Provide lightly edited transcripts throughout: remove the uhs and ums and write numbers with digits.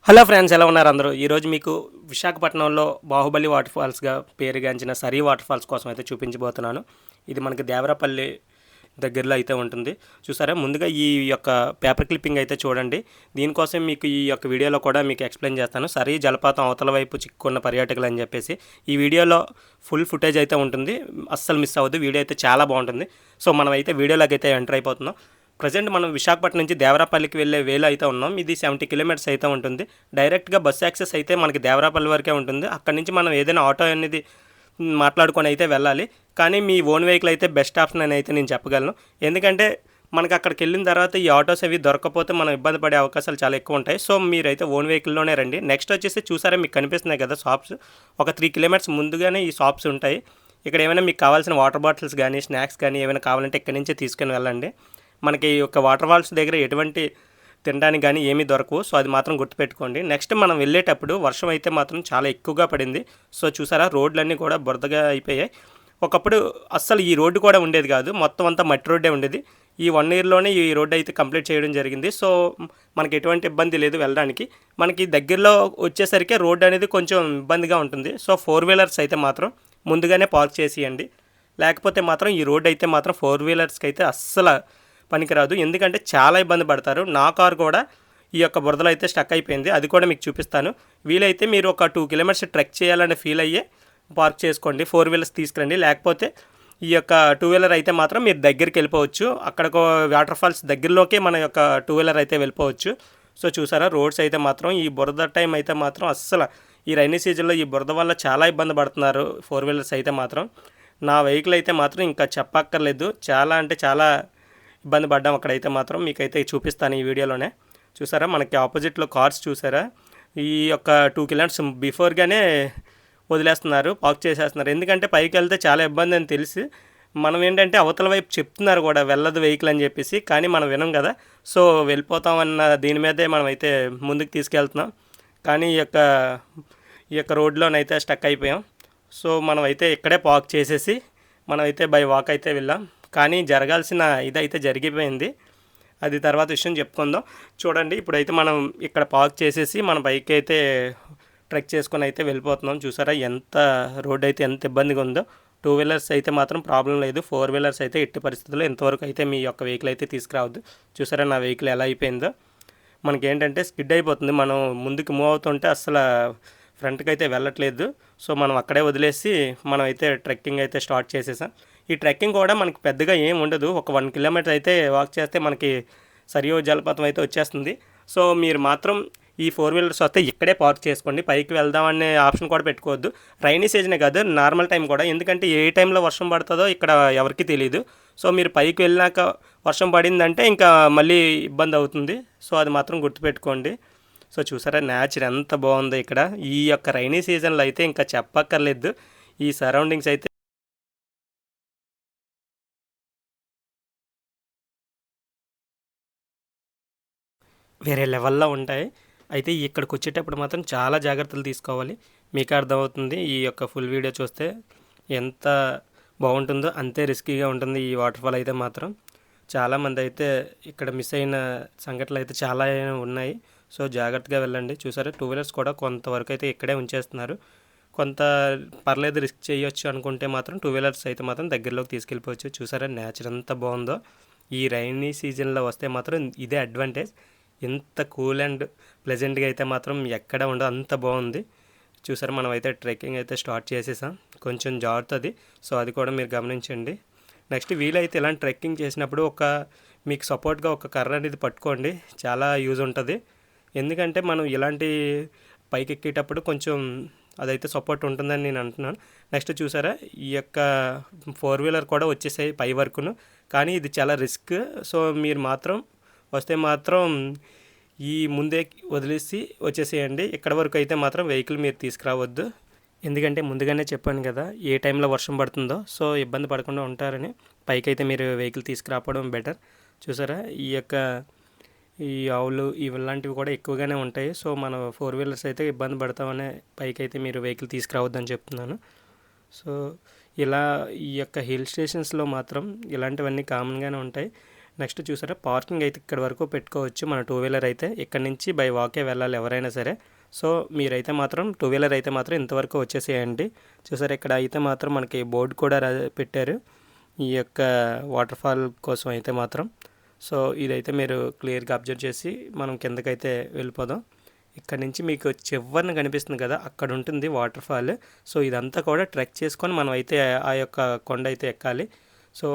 Hello friends, ఎలా ఉన్నారు అందరూ? ఈరోజు మీకు విశాఖపట్నంలో బాహుబలి వాటర్ ఫాల్స్గా పేరుగాంచిన సరీ వాటర్ ఫాల్స్ కోసం అయితే చూపించబోతున్నాను. ఇది మనకి దేవరపల్లి దగ్గరలో అయితే ఉంటుంది. చూసారా, ముందుగా ఈ యొక్క పేపర్ క్లిప్పింగ్ అయితే చూడండి. దీనికోసం మీకు ఈ యొక్క వీడియోలో కూడా మీకు ఎక్స్ప్లెయిన్ చేస్తాను. సరీ జలపాతం అవతల వైపు చిక్కుకున్న పర్యాటకులు అని చెప్పేసి ఈ వీడియోలో ఫుల్ ఫుటేజ్ అయితే ఉంటుంది. అస్సలు మిస్ అవ్వద్దు. వీడియో అయితే చాలా బాగుంటుంది. సో మనం అయితే వీడియోలోకి అయితే ఎంటర్ అయిపోతున్నాం. ప్రజెంట్ మనం విశాఖపట్నం నుంచి దేవరాపల్లికి వెళ్ళే వేలో అయితే ఉన్నాం. ఇది 70 కిలోమీటర్స్ అయితే ఉంటుంది. డైరెక్ట్గా బస్ యాక్సెస్ అయితే మనకి దేవరాపల్లి వరకే ఉంటుంది. అక్కడి నుంచి మనం ఏదైనా ఆటో అనేది మాట్లాడుకొని అయితే వెళ్ళాలి. కానీ మీ ఓన్ వెహికల్ అయితే బెస్ట్ ఆప్షన్ అని అయితే నేను చెప్పగలను. ఎందుకంటే మనకి అక్కడికి వెళ్ళిన తర్వాత ఈ ఆటోస్ అవి దొరకకపోతే మనం ఇబ్బంది పడే అవకాశాలు చాలా ఎక్కువ ఉంటాయి. సో మీరైతే ఓన్ వెహికల్లోనే రండి. నెక్స్ట్ వచ్చేసి చూసారా, మీకు కనిపిస్తున్నాయి కదా షాప్స్. ఒక 3 కిలోమీటర్స్ ముందుగానే ఈ షాప్స్ ఉంటాయి. ఇక్కడ ఏమైనా మీకు కావాల్సిన వాటర్ బాటిల్స్ కానీ స్నాక్స్ కానీ ఏమైనా కావాలంటే ఇక్కడి నుంచే తీసుకొని వెళ్ళండి. మనకి ఈ యొక్క వాటర్ ఫాల్స్ దగ్గర ఎటువంటి తినడానికి కానీ ఏమీ దొరకవు. సో అది మాత్రం గుర్తుపెట్టుకోండి. నెక్స్ట్ మనం వెళ్ళేటప్పుడు వర్షం అయితే మాత్రం చాలా ఎక్కువగా పడింది. సో చూసారా, రోడ్లన్నీ కూడా బురదగా అయిపోయాయి. ఒకప్పుడు అస్సలు ఈ రోడ్డు కూడా ఉండేది కాదు. మొత్తం అంతా మట్టి రోడ్డే ఉండేది. ఈ 1 ఇయర్లోనే ఈ రోడ్డు అయితే కంప్లీట్ చేయడం జరిగింది. సో మనకి ఎటువంటి ఇబ్బంది లేదు వెళ్ళడానికి. మనకి దగ్గరలో వచ్చేసరికి రోడ్డు అనేది కొంచెం ఇబ్బందిగా ఉంటుంది. సో 4 వీలర్స్ అయితే మాత్రం ముందుగానే పార్క్ చేసేయండి. లేకపోతే మాత్రం ఈ రోడ్డు అయితే మాత్రం 4 వీలర్స్కి అయితే అస్సలు పనికిరాదు. ఎందుకంటే చాలా ఇబ్బంది పడతారు. నా కారు కూడా ఈ యొక్క బురదలో అయితే స్టక్ అయిపోయింది. అది కూడా మీకు చూపిస్తాను. వీలైతే మీరు ఒక 2 కిలోమీటర్స్ ట్రెక్ చేయాలని ఫీల్ అయ్యే పార్క్ చేసుకోండి. 4 వీలర్స్ తీసుకురండి. లేకపోతే ఈ యొక్క 2 వీలర్ అయితే మాత్రం మీరు దగ్గరికి వెళ్ళిపోవచ్చు. అక్కడికి వాటర్ ఫాల్స్ దగ్గరలోకే మన యొక్క 2 వీలర్ అయితే వెళ్ళిపోవచ్చు. సో చూసారా, రోడ్స్ అయితే మాత్రం ఈ బురద టైం అయితే మాత్రం అస్సలు ఈ రైనీ సీజన్లో ఈ బురద వల్ల చాలా ఇబ్బంది పడుతున్నారు 4 వీలర్స్ అయితే మాత్రం. నా వెహికల్ అయితే మాత్రం ఇంకా చెప్పక్కర్లేదు. చాలా అంటే చాలా ఇబ్బంది పడ్డాం అక్కడైతే మాత్రం. మీకైతే చూపిస్తాను ఈ వీడియోలోనే. చూసారా, మనకి ఆపోజిట్లో కార్స్ చూసారా, ఈ యొక్క 2 కిలోమీటర్స్ బిఫోర్గానే వదిలేస్తున్నారు, పార్క్ చేసేస్తున్నారు. ఎందుకంటే పైకి వెళ్తే చాలా ఇబ్బంది అని తెలిసి మనం ఏంటంటే అవతల వైపు చెప్తున్నారు కూడా వెళ్ళదు వెహికల్ అని చెప్పేసి. కానీ మనం వినం కదా. సో వెళ్ళిపోతామన్న దీని మీదే మనం అయితే ముందుకు తీసుకెళ్తున్నాం. కానీ ఈ యొక్క రోడ్లోనైతే స్టక్ అయిపోయాం. సో మనం అయితే ఇక్కడే పార్క్ చేసేసి మనం అయితే బై వాక్ అయితే వెళ్ళాం. కానీ జరగాల్సిన ఇదైతే జరిగిపోయింది. అది తర్వాత విషయం చెప్పుకుందాం. చూడండి, ఇప్పుడైతే మనం ఇక్కడ పార్క్ చేసేసి మన బైక్ అయితే ట్రెక్ చేసుకొని అయితే వెళ్ళిపోతున్నాం. చూసారా ఎంత రోడ్ అయితే ఎంత ఇబ్బందిగా ఉందో. 2 వీలర్స్ అయితే మాత్రం ప్రాబ్లం లేదు. 4 వీలర్స్ అయితే ఎట్టి పరిస్థితుల్లో ఇంతవరకు అయితే మీ యొక్క వెహికల్ అయితే తీసుకురావద్దు. చూసారా నా వెహికల్ ఎలా అయిపోయిందో. మనకి ఏంటంటే స్కిడ్ అయిపోతుంది. మనం ముందుకు మూవ్ అవుతుంటే అస్సలు ఫ్రంట్కి అయితే వెళ్ళట్లేదు. సో మనం అక్కడే వదిలేసి మనం అయితే ట్రెక్కింగ్ అయితే స్టార్ట్ చేసేసాం. ఈ ట్రెక్కింగ్ కూడా మనకి పెద్దగా ఏం ఉండదు. ఒక 1 కిలోమీటర్ అయితే వాక్ చేస్తే మనకి సరియో జలపాతం అయితే వచ్చేస్తుంది. సో మీరు మాత్రం ఈ 4 వీలర్స్ వస్తే ఇక్కడే పార్క్ చేసుకోండి. పైకి వెళ్దామనే ఆప్షన్ కూడా పెట్టుకోవద్దు. రైనీ సీజనే కాదు, నార్మల్ టైం కూడా. ఎందుకంటే ఏ టైంలో వర్షం పడుతుందో ఇక్కడ ఎవరికి తెలియదు. సో మీరు పైకి వెళ్ళినాక వర్షం పడిందంటే ఇంకా మళ్ళీ ఇబ్బంది అవుతుంది. సో అది మాత్రం గుర్తుపెట్టుకోండి. సో చూసారా, నేచర్ ఎంత బాగుందో ఇక్కడ. ఈ యొక్క రైనీ సీజన్లో అయితే ఇంకా చెప్పక్కర్లేదు. ఈ సరౌండింగ్స్ అయితే వేరే లెవెల్లో ఉంటాయి. అయితే ఇక్కడికి వచ్చేటప్పుడు మాత్రం చాలా జాగ్రత్తలు తీసుకోవాలి. మీకే అర్థమవుతుంది. ఈ యొక్క ఫుల్ వీడియో చూస్తే ఎంత బాగుంటుందో అంతే రిస్కీగా ఉంటుంది ఈ వాటర్ ఫాల్ అయితే మాత్రం. చాలామంది అయితే ఇక్కడ మిస్ అయిన సంఘటనలు అయితే చాలా ఉన్నాయి. సో జాగ్రత్తగా వెళ్ళండి. చూసారా, 2 వీలర్స్ కూడా కొంతవరకు అయితే ఇక్కడే ఉంచేస్తున్నారు. కొంత పర్లేదు రిస్క్ చేయొచ్చు అనుకుంటే మాత్రం 2 వీలర్స్ అయితే మాత్రం దగ్గరలోకి తీసుకెళ్ళిపోవచ్చు. చూసారా నేచర్ ఎంత బాగుందో. ఈ రైనీ సీజన్లో వస్తే మాత్రం ఇదే అడ్వాంటేజ్. ఎంత కూల్ అండ్ ప్లెజెంట్గా అయితే మాత్రం ఎక్కడ ఉండదు, అంత బాగుంది. చూసారా, మనం అయితే ట్రెక్కింగ్ అయితే స్టార్ట్ చేసేసాం. కొంచెం జారుతుంది. సో అది కూడా మీరు గమనించండి. నెక్స్ట్ వీలైతే ఇలాంటి ట్రెక్కింగ్ చేసినప్పుడు మీకు సపోర్ట్గా ఒక కర్ర అనేది పట్టుకోండి. చాలా యూజ్ ఉంటుంది. ఎందుకంటే మనం ఇలాంటి పైకి ఎక్కేటప్పుడు కొంచెం అదైతే సపోర్ట్ ఉంటుందని నేను అంటున్నాను. నెక్స్ట్ చూసారా, ఈ యొక్క 4 వీలర్ కూడా వచ్చేసాయి పై వరకును. కానీ ఇది చాలా రిస్క్. సో మీరు మాత్రం వస్తే మాత్రం ఈ ముందే వదిలేసి వచ్చేసేయండి. ఇక్కడ వరకు అయితే మాత్రం వెహికల్ మీరు తీసుకురావద్దు. ఎందుకంటే ముందుగానే చెప్పాను కదా ఏ టైంలో వర్షం పడుతుందో. సో ఇబ్బంది పడకుండా ఉంటారని పైకైతే మీరు వెహికల్ తీసుకురావడం బెటర్. చూసారా, ఈ ఆవులు ఇలాంటివి కూడా ఎక్కువగానే ఉంటాయి. సో మన 4 వీలర్స్ అయితే ఇబ్బంది పడతామనే పైకైతే మీరు వెహికల్ తీసుకురావద్దని చెప్తున్నాను. సో ఇలా ఈ యొక్క హిల్ స్టేషన్స్లో మాత్రం ఇలాంటివన్నీ కామన్గానే ఉంటాయి. నెక్స్ట్ చూసారా పార్కింగ్ అయితే ఇక్కడ వరకు పెట్టుకోవచ్చు మన టూ వీలర్ అయితే. ఇక్కడ నుంచి బై వాకే వెళ్ళాలి ఎవరైనా సరే. సో మీరైతే మాత్రం టూ వీలర్ అయితే మాత్రం ఇంతవరకు వచ్చేసేయండి. చూసారా ఇక్కడ అయితే మాత్రం మనకి బోర్డు కూడా పెట్టారు ఈ యొక్క వాటర్ ఫాల్ కోసం అయితే మాత్రం. సో ఇదైతే మీరు క్లియర్గా అబ్జర్వ్ చేసి మనం కిందకైతే వెళ్ళిపోదాం. ఇక్కడ నుంచి మీకు చివరిని కనిపిస్తుంది కదా, అక్కడ ఉంటుంది వాటర్ ఫాల్. సో ఇదంతా కూడా ట్రెక్ చేసుకొని మనం అయితే ఆ యొక్క కొండ అయితే ఎక్కాలి. సో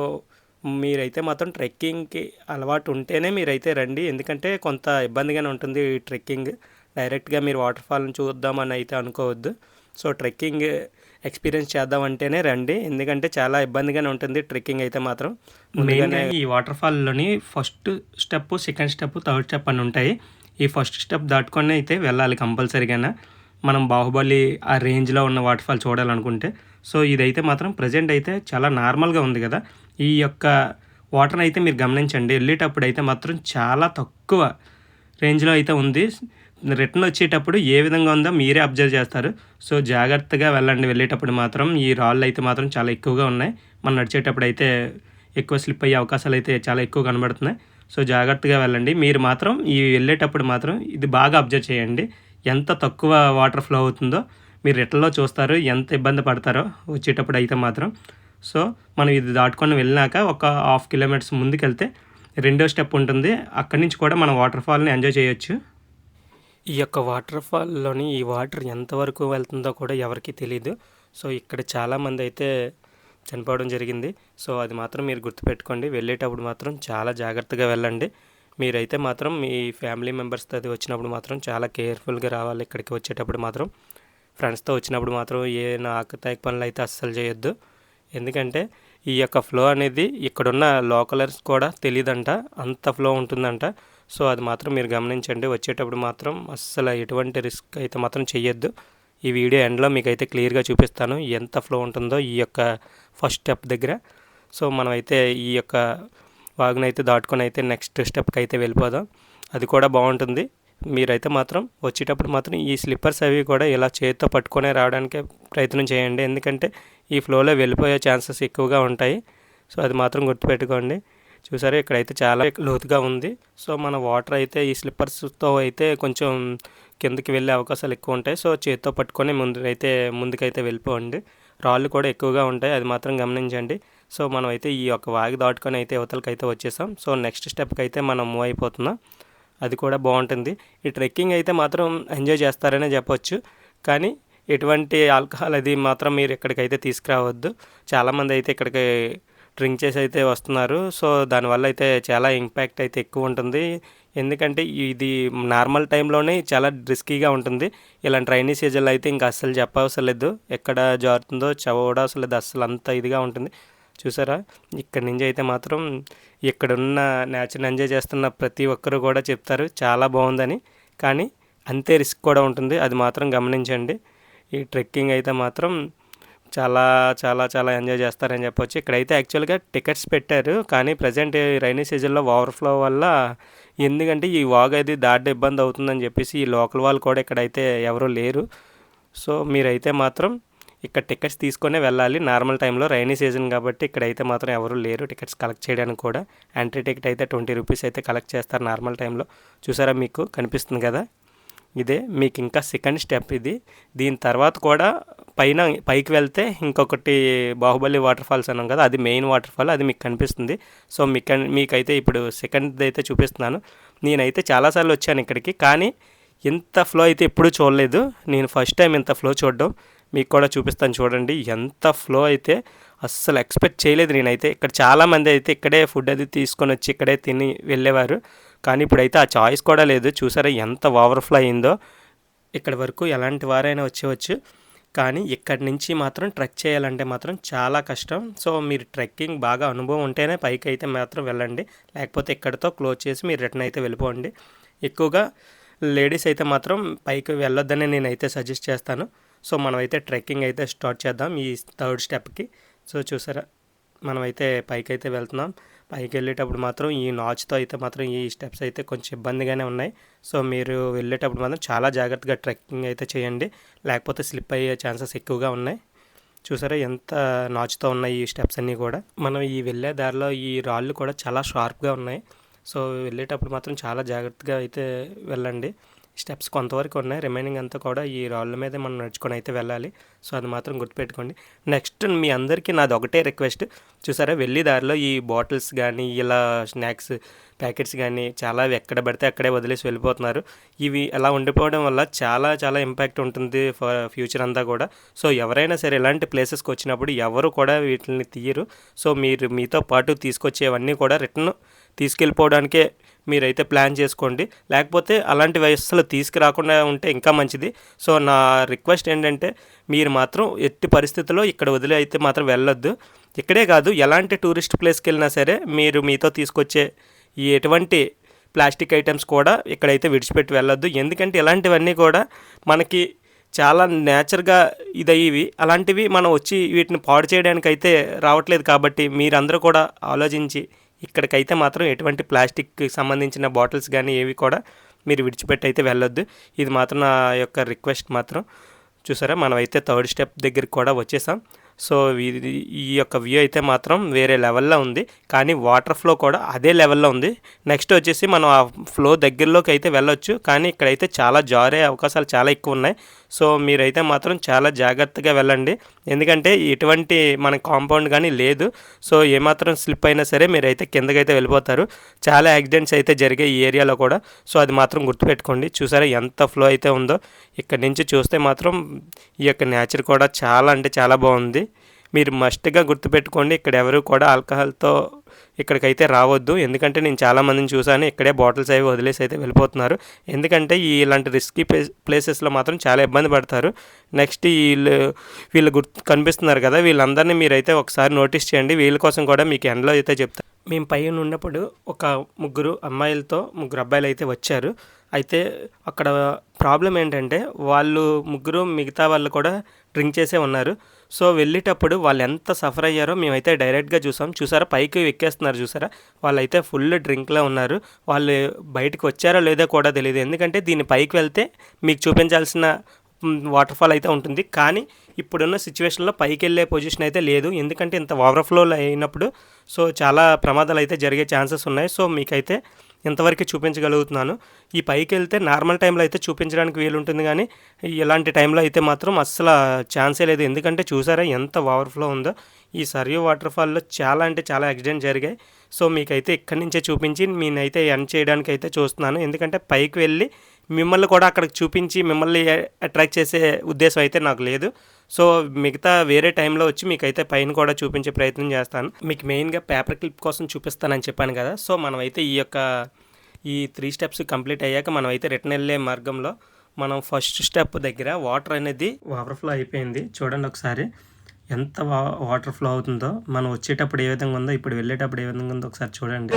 మీరైతే మాత్రం ట్రెక్కింగ్కి అలవాటు ఉంటేనే మీరైతే రండి, ఎందుకంటే కొంత ఇబ్బందిగానే ఉంటుంది ఈ ట్రెక్కింగ్. డైరెక్ట్గా మీరు వాటర్ ఫాల్ని చూద్దామని అయితే అనుకోవద్దు. సో ట్రెక్కింగ్ ఎక్స్పీరియన్స్ చేద్దామంటేనే రండి, ఎందుకంటే చాలా ఇబ్బందిగానే ఉంటుంది ట్రెక్కింగ్ అయితే మాత్రం. ముందుగానే ఈ వాటర్ ఫాల్లోని first step, second step, third step అని ఉంటాయి. ఈ ఫస్ట్ స్టెప్ దాటుకొని అయితే వెళ్ళాలి కంపల్సరీగా మనం బాహుబలి ఆ రేంజ్లో ఉన్న వాటర్ ఫాల్ చూడాలనుకుంటే. సో ఇదైతే మాత్రం ప్రజెంట్ అయితే చాలా నార్మల్గా ఉంది కదా. ఈ యొక్క వాటర్ని అయితే మీరు గమనించండి, వెళ్ళేటప్పుడు అయితే మాత్రం చాలా తక్కువ రేంజ్లో అయితే ఉంది. రిటర్న్ వచ్చేటప్పుడు ఏ విధంగా ఉందో మీరే అబ్జర్వ్ చేస్తారు. సో జాగ్రత్తగా వెళ్ళండి వెళ్ళేటప్పుడు మాత్రం. ఈ రాళ్ళు అయితే మాత్రం చాలా ఎక్కువగా ఉన్నాయి. మనం నడిచేటప్పుడు అయితే ఎక్కువ స్లిప్ అయ్యే అవకాశాలు అయితే చాలా ఎక్కువ కనబడుతున్నాయి. సో జాగ్రత్తగా వెళ్ళండి. మీరు మాత్రం ఈ వెళ్ళేటప్పుడు మాత్రం ఇది బాగా అబ్జర్వ్ చేయండి, ఎంత తక్కువ వాటర్ ఫ్లో అవుతుందో మీరు రిటర్న్లో చూస్తారు, ఎంత ఇబ్బంది పడతారో వచ్చేటప్పుడు అయితే మాత్రం. సో మనం ఇది దాటుకొని వెళ్ళినాక ఒక 1/2 కిలోమీటర్స్ ముందుకెళ్తే రెండో స్టెప్ ఉంటుంది. అక్కడి నుంచి కూడా మనం వాటర్ ఫాల్ని ఎంజాయ్ చేయొచ్చు. ఈ యొక్క వాటర్ ఫాల్లోని ఈ వాటర్ ఎంతవరకు వెళ్తుందో కూడా ఎవరికీ తెలీదు. సో ఇక్కడ చాలామంది అయితే చనిపోవడం జరిగింది. సో అది మాత్రం మీరు గుర్తుపెట్టుకోండి, వెళ్ళేటప్పుడు మాత్రం చాలా జాగ్రత్తగా వెళ్ళండి. మీరైతే మాత్రం మీ ఫ్యామిలీ మెంబర్స్తో అది వచ్చినప్పుడు మాత్రం చాలా కేర్ఫుల్గా రావాలి. ఇక్కడికి వచ్చేటప్పుడు మాత్రం ఫ్రెండ్స్తో వచ్చినప్పుడు మాత్రం ఏ ఆకతాయిక పనులు అయితే అస్సలు చేయొద్దు, ఎందుకంటే ఈ యొక్క ఫ్లో అనేది ఇక్కడున్న లోకలర్స్ కూడా తెలియదంట, అంత ఫ్లో ఉంటుందంట. సో అది మాత్రం మీరు గమనించండి. వచ్చేటప్పుడు మాత్రం అస్సలు ఎటువంటి రిస్క్ అయితే మాత్రం చెయ్యొద్దు. ఈ వీడియో ఎండ్లో మీకు అయితే క్లియర్గా చూపిస్తాను ఎంత ఫ్లో ఉంటుందో ఈ యొక్క ఫస్ట్ స్టెప్ దగ్గర. సో మనమైతే ఈ యొక్క వాగునైతే దాటుకొని అయితే నెక్స్ట్ స్టెప్కి అయితే వెళ్ళిపోదాం. అది కూడా బాగుంటుంది. మీరైతే మాత్రం వచ్చేటప్పుడు మాత్రం ఈ స్లిప్పర్స్ అవి కూడా ఇలా చేతితో పట్టుకొనే రావడానికి ప్రయత్నం చేయండి, ఎందుకంటే ఈ ఫ్లోలో వెళ్ళిపోయే ఛాన్సెస్ ఎక్కువగా ఉంటాయి. సో అది మాత్రం గుర్తుపెట్టుకోండి. చూసారా ఇక్కడైతే చాలా లోతుగా ఉంది. సో మన వాటర్ అయితే ఈ స్లిప్పర్స్తో అయితే కొంచెం కిందకి వెళ్ళే అవకాశాలు ఎక్కువ ఉంటాయి. సో చేతితో పట్టుకొని ముందుకైతే వెళ్ళిపోండి. రాళ్ళు కూడా ఎక్కువగా ఉంటాయి, అది మాత్రం గమనించండి. సో మనం అయితే ఈ యొక్క వాగి దాటుకొని అయితే యువతలకి అయితే వచ్చేసాం. సో నెక్స్ట్ స్టెప్కి అయితే మనం మూవ్ అయిపోతున్నాం. అది కూడా బాగుంటుంది. ఈ ట్రెక్కింగ్ అయితే మాత్రం ఎంజాయ్ చేస్తారనే చెప్పొచ్చు, కానీ ఎటువంటి ఆల్కహాల్ అది మాత్రం మీరు ఇక్కడికైతే తీసుకురావద్దు. చాలామంది అయితే ఇక్కడికి డ్రింక్ చేసి అయితే వస్తున్నారు. సో దానివల్ల అయితే చాలా ఇంపాక్ట్ అయితే ఎక్కువ ఉంటుంది, ఎందుకంటే ఇది నార్మల్ టైంలోనే చాలా రిస్కీగా ఉంటుంది. ఇలాంటి రైనీ సీజన్లో అయితే ఇంకా అస్సలు చెప్పవసరం లేదు, ఎక్కడ జారుతుందో చూడవసరం లేదు, అస్సలు అంత ఇదిగా ఉంటుంది. చూసారా ఇక్కడ నుంచి అయితే మాత్రం ఇక్కడున్న నేచర్ని ఎంజాయ్ చేస్తున్న ప్రతి ఒక్కరు కూడా చెప్తారు చాలా బాగుందని, కానీ అంతే రిస్క్ కూడా ఉంటుంది, అది మాత్రం గమనించండి. ఈ ట్రెక్కింగ్ అయితే మాత్రం చాలా చాలా చాలా ఎంజాయ్ చేస్తారని చెప్పొచ్చు. ఇక్కడైతే యాక్చువల్గా టికెట్స్ పెట్టారు, కానీ ప్రజెంట్ రైనీ సీజన్లో ఓవర్ఫ్లో వల్ల ఎందుకంటే ఈ వాగు అది దాటే ఇబ్బంది అవుతుందని చెప్పేసి ఈ లోకల్ వాళ్ళు కూడా ఇక్కడైతే ఎవరు లేరు. సో మీరైతే మాత్రం ఇక్కడ టికెట్స్ తీసుకొనే వెళ్ళాలి నార్మల్ టైంలో. రైనీ సీజన్ కాబట్టి ఇక్కడైతే మాత్రం ఎవరు లేరు టికెట్స్ కలెక్ట్ చేయడానికి కూడా. ఎంట్రీ టికెట్ అయితే 20 రూపీస్ అయితే కలెక్ట్ చేస్తారు నార్మల్ టైంలో. చూసారా మీకు కనిపిస్తుంది కదా, ఇదే మీకు ఇంకా సెకండ్ స్టెప్ ఇది. దీని తర్వాత కూడా పైకి వెళ్తే ఇంకొకటి బాహుబలి వాటర్ ఫాల్స్ అన్నాం కదా, అది మెయిన్ వాటర్ ఫాల్, అది మీకు కనిపిస్తుంది. సో మీకైతే ఇప్పుడు సెకండ్ది అయితే చూపిస్తున్నాను. నేనైతే చాలాసార్లు వచ్చాను ఇక్కడికి, కానీ ఇంత ఫ్లో అయితే ఎప్పుడూ చూడలేదు. నేను ఫస్ట్ టైం ఇంత ఫ్లో చూడడం. మీకు కూడా చూపిస్తాను చూడండి, ఎంత ఫ్లో అయితే అస్సలు ఎక్స్పెక్ట్ చేయలేదు నేనైతే. ఇక్కడ చాలామంది అయితే ఇక్కడే ఫుడ్ అది తీసుకొని వచ్చి ఇక్కడే తిని వెళ్ళేవారు, కానీ ఇప్పుడైతే ఆ చాయిస్ కూడా లేదు. చూసారా ఎంత ఓవర్ఫ్లో అయిందో. ఇక్కడ వరకు ఎలాంటి వారైనా వచ్చేవచ్చు, కానీ ఇక్కడి నుంచి మాత్రం ట్రెక్ చేయాలంటే మాత్రం చాలా కష్టం. సో మీరు ట్రెక్కింగ్ బాగా అనుభవం ఉంటేనే పైకి అయితే మాత్రం వెళ్ళండి, లేకపోతే ఇక్కడితో క్లోజ్ చేసి మీరు రిటర్న్ అయితే వెళ్ళిపోండి. ఎక్కువగా లేడీస్ అయితే మాత్రం పైకి వెళ్ళొద్దని నేనైతే సజెస్ట్ చేస్తాను. సో మనమైతే ట్రెక్కింగ్ అయితే స్టార్ట్ చేద్దాం ఈ థర్డ్ స్టెప్కి. సో చూసారా మనమైతే పైకి అయితే వెళ్తున్నాం. పైకి వెళ్ళేటప్పుడు మాత్రం ఈ నాచ్తో అయితే మాత్రం ఈ స్టెప్స్ అయితే కొంచెం ఇబ్బందిగానే ఉన్నాయి. సో మీరు వెళ్ళేటప్పుడు మాత్రం చాలా జాగ్రత్తగా ట్రెక్కింగ్ అయితే చేయండి, లేకపోతే స్లిప్ అయ్యే ఛాన్సెస్ ఎక్కువగా ఉన్నాయి. చూసారా ఎంత నాచుతో ఉన్నాయి ఈ స్టెప్స్ అన్నీ కూడా. మనం ఈ వెళ్ళే దారిలో ఈ రాళ్ళు కూడా చాలా షార్ప్గా ఉన్నాయి. సో వెళ్ళేటప్పుడు మాత్రం చాలా జాగ్రత్తగా అయితే వెళ్ళండి. స్టెప్స్ కొంతవరకు ఉన్నాయి, రిమైనింగ్ అంతా కూడా ఈ రాళ్ళ మీదే మనం నడుచుకొని అయితే వెళ్ళాలి. సో అది మాత్రం గుర్తుపెట్టుకోండి. నెక్స్ట్ మీ అందరికీ నాది ఒకటే రిక్వెస్ట్, చూసారా వెళ్ళి దారిలో ఈ బాటిల్స్ కానీ ఇలా స్నాక్స్ ప్యాకెట్స్ కానీ చాలా ఎక్కడ పడితే అక్కడే వదిలేసి వెళ్ళిపోతున్నారు. ఇవి అలా ఉండిపోవడం వల్ల చాలా చాలా ఇంపాక్ట్ ఉంటుంది ఫర్ ఫ్యూచర్ అంతా కూడా. సో ఎవరైనా సరే ఇలాంటి ప్లేసెస్కి వచ్చినప్పుడు ఎవరు కూడా వీటిని తీయరు. సో మీరు మీతో పాటు తీసుకొచ్చేవన్నీ కూడా రిటర్న్ తీసుకెళ్ళిపోవడానికే మీరైతే ప్లాన్ చేసుకోండి. లేకపోతే అలాంటి వయస్సులో తీసుకురాకుండా ఉంటే ఇంకా మంచిది. సో నా రిక్వెస్ట్ ఏంటంటే మీరు మాత్రం ఎట్టి పరిస్థితుల్లో ఇక్కడ వదిలి అయితే మాత్రం వెళ్ళొద్దు. ఇక్కడే కాదు ఎలాంటి టూరిస్ట్ ప్లేస్కి వెళ్ళినా సరే మీరు మీతో తీసుకొచ్చే ఈ ఎటువంటి ప్లాస్టిక్ ఐటమ్స్ కూడా ఇక్కడైతే విడిచిపెట్టి వెళ్ళొద్దు. ఎందుకంటే ఇలాంటివన్నీ కూడా మనకి చాలా నేచర్గా ఇదయ్యేవి. అలాంటివి మనం వచ్చి వీటిని పాడు చేయడానికి అయితే రావట్లేదు. కాబట్టి మీరందరూ కూడా ఆలోచించి ఇక్కడికైతే మాత్రం ఎటువంటి ప్లాస్టిక్కి సంబంధించిన బాటిల్స్ కానీ ఏవి కూడా మీరు విడిచిపెట్టి అయితే వెళ్ళొద్దు. ఇది మాత్రం నా యొక్క రిక్వెస్ట్ మాత్రం. చూసారా మనమైతే థర్డ్ స్టెప్ దగ్గరికి కూడా వచ్చేసాం. సో ఈ యొక్క వ్యూ అయితే మాత్రం వేరే లెవెల్లో ఉంది, కానీ వాటర్ ఫ్లో కూడా అదే లెవెల్లో ఉంది. నెక్స్ట్ వచ్చేసి మనం ఆ ఫ్లో దగ్గరలోకి అయితే వెళ్ళొచ్చు, కానీ ఇక్కడైతే చాలా జారే అవకాశాలు చాలా ఎక్కువ ఉన్నాయి. సో మీరైతే మాత్రం చాలా జాగ్రత్తగా వెళ్ళండి. ఎందుకంటే ఎటువంటి మన కాంపౌండ్ కానీ లేదు. సో ఏమాత్రం స్లిప్ అయినా సరే మీరైతే కిందకైతే వెళ్ళిపోతారు. చాలా యాక్సిడెంట్స్ అయితే జరిగాయి ఈ ఏరియాలో కూడా. సో అది మాత్రం గుర్తుపెట్టుకోండి. చూసారా ఎంత ఫ్లో అయితే ఉందో. ఇక్కడ నుంచి చూస్తే మాత్రం ఈ యొక్క నేచర్ కూడా చాలా అంటే చాలా బాగుంది. మీరు మస్ట్గా గుర్తుపెట్టుకోండి, ఇక్కడ ఎవరు కూడా ఆల్కహాల్తో ఇక్కడికైతే రావద్దు. ఎందుకంటే నేను చాలామందిని చూశాను ఇక్కడే బాటిల్స్ అవి వదిలేసి అయితే వెళ్ళిపోతున్నారు. ఎందుకంటే ఇలాంటి రిస్కీ ప్లేసెస్లో మాత్రం చాలా ఇబ్బంది పడతారు. నెక్స్ట్ వీళ్ళు కనిపిస్తున్నారు కదా, వీళ్ళందరినీ మీరైతే ఒకసారి నోటీస్ చేయండి. వీళ్ళ కోసం కూడా మీకు ఎండ్లో అయితే చెప్తాను. మేము పైన ఉన్నప్పుడు ఒక ముగ్గురు అబ్బాయిలు అయితే వచ్చారు. అయితే అక్కడ ప్రాబ్లం ఏంటంటే వాళ్ళు ముగ్గురు మిగతా వాళ్ళు కూడా డ్రింక్ చేసే ఉన్నారు. సో వెళ్ళేటప్పుడు వాళ్ళు ఎంత సఫర్ అయ్యారో మేమైతే డైరెక్ట్గా చూసారా పైకి ఎక్కేస్తున్నారు చూసారా, వాళ్ళైతే ఫుల్ డ్రింక్లో ఉన్నారు. వాళ్ళు బయటకు వచ్చారో లేదో కూడా తెలియదు. ఎందుకంటే దీని పైకి వెళ్తే మీకు చూపించాల్సిన వాటర్ ఫాల్ అయితే ఉంటుంది, కానీ ఇప్పుడున్న సిచ్యువేషన్లో పైకి వెళ్ళే పొజిషన్ అయితే లేదు. ఎందుకంటే ఇంత ఓవర్ఫ్లో అయినప్పుడు సో చాలా ప్రమాదాలు అయితే జరిగే ఛాన్సెస్ ఉన్నాయి. సో మీకైతే ఇంతవరకు చూపించగలుగుతున్నాను. ఈ పైకి వెళ్తే నార్మల్ టైంలో అయితే చూపించడానికి వీలుంటుంది, కానీ ఇలాంటి టైంలో అయితే మాత్రం అస్సలు ఛాన్సే లేదు. ఎందుకంటే చూసారా ఎంత ఓవర్ఫ్లో ఉందో. ఈ సరియు వాటర్ ఫాల్లో చాలా అంటే చాలా యాక్సిడెంట్ జరిగాయి. సో మీకైతే ఇక్కడి నుంచే చూపించి నేనైతే ఎండ్ చేయడానికి అయితే చూస్తున్నాను. ఎందుకంటే పైకి వెళ్ళి మిమ్మల్ని కూడా అక్కడికి చూపించి మిమ్మల్ని అట్రాక్ట్ చేసే ఉద్దేశం అయితే నాకు లేదు. సో మిగతా వేరే టైంలో వచ్చి మీకైతే పైన కూడా చూపించే ప్రయత్నం చేస్తాను. మీకు మెయిన్గా పేపర్ క్లిప్ కోసం చూపిస్తానని చెప్పాను కదా. సో మనమైతే ఈ 3 స్టెప్స్ కంప్లీట్ అయ్యాక మనమైతే రిటర్న్ వెళ్ళే మార్గంలో మనం ఫస్ట్ స్టెప్ దగ్గర వాటర్ అనేది ఓవర్ఫ్లో అయిపోయింది. చూడండి ఒకసారి ఎంత వాటర్ ఫ్లో అవుతుందో. మనం వచ్చేటప్పుడు ఏ విధంగా ఉందో, ఇప్పుడు వెళ్ళేటప్పుడు ఏ విధంగా ఉందో ఒకసారి చూడండి.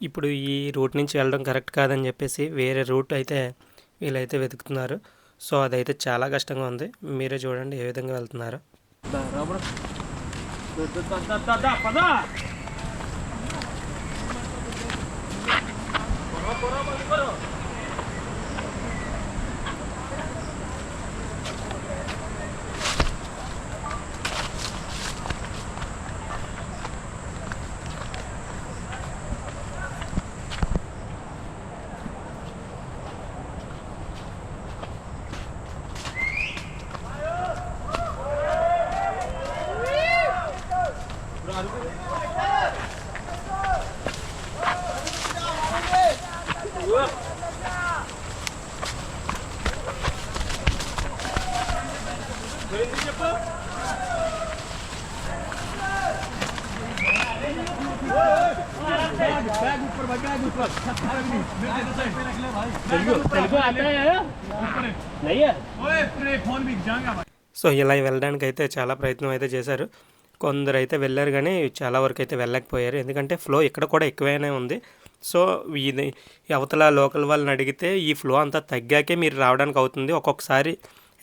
ఇప్పుడు ఈ రూట్ నుంచి వెళ్ళడం కరెక్ట్ కాదని చెప్పేసి వేరే రూట్ అయితే వీళ్ళైతే వెతుకుతున్నారు. సో అదైతే చాలా కష్టంగా ఉంది. మీరే చూడండి ఏ విధంగా వెళ్తున్నారు. సో ఇలా వెళ్ళడానికి అయితే చాలా ప్రయత్నం అయితే చేశారు. కొందరు అయితే వెళ్ళారు, కానీ చాలా వరకు అయితే వెళ్ళలేకపోయారు. ఎందుకంటే ఫ్లో ఇక్కడ కూడా ఎక్కువైనా ఉంది. సో ఇది అవతల లోకల్ వాళ్ళని అడిగితే ఈ ఫ్లో అంతా తగ్గాకే మీరు రావడానికి అవుతుంది, ఒక్కొక్కసారి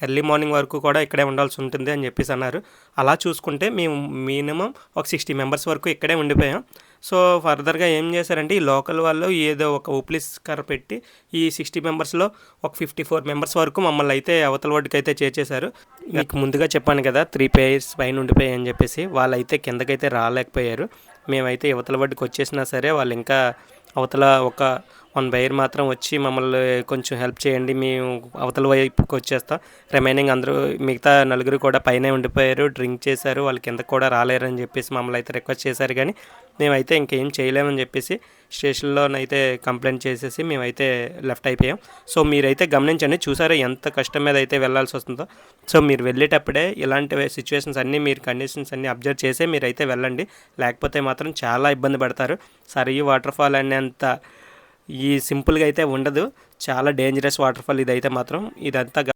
ఎర్లీ మార్నింగ్ వరకు కూడా ఇక్కడే ఉండాల్సి ఉంటుంది అని చెప్పేసి అన్నారు. అలా చూసుకుంటే మేము మినిమం ఒక 60 మెంబర్స్ వరకు ఇక్కడే ఉండిపోయాం. సో ఫర్దర్గా ఏం చేశారంటే ఈ లోకల్ వాళ్ళు ఏదో ఒక ఉప్లిస్కర్ పెట్టి ఈ 60 మెంబర్స్లో ఒక 54 మెంబర్స్ వరకు మమ్మల్ని అయితే అవతల వాడికి అయితే చేర్చేశారు. మీకు ముందుగా చెప్పాను కదా 3 పేర్స్ పైన ఉండిపోయాయి అని చెప్పేసి, వాళ్ళైతే కిందకైతే రాలేకపోయారు. మేమైతే అవతల వాడికి వచ్చేసినా సరే వాళ్ళు ఇంకా అవతల ఒక 1 బైర్ మాత్రం వచ్చి మమ్మల్ని కొంచెం హెల్ప్ చేయండి, మేము అవతల వైపుకి వచ్చేస్తాం, రిమైనింగ్ అందరూ మిగతా నలుగురు కూడా పైనే ఉండిపోయారు, డ్రింక్ చేశారు, వాళ్ళు కిందకు కూడా రాలేరని చెప్పేసి మమ్మల్ని అయితే రిక్వెస్ట్ చేశారు. కానీ మేమైతే ఇంకేం చేయలేమని చెప్పేసి స్టేషన్లోనైతే కంప్లైంట్ చేసేసి మేమైతే లెఫ్ట్ అయిపోయాం. సో మీరైతే గమనించండి, చూసారా ఎంత కష్టం మీద అయితే వెళ్ళాల్సి వస్తుందో. సో మీరు వెళ్ళేటప్పుడే ఇలాంటి సిచ్యువేషన్స్ అన్నీ, మీరు కండిషన్స్ అన్నీ అబ్జర్వ్ చేసే మీరైతే వెళ్ళండి, లేకపోతే మాత్రం చాలా ఇబ్బంది పడతారు. సరే, ఈ వాటర్ ఫాల్ అనేంత ఈ సింపుల్గా అయితే ఉండదు, చాలా డేంజరస్ వాటర్ ఫాల్ ఇదైతే మాత్రం. ఇదంతా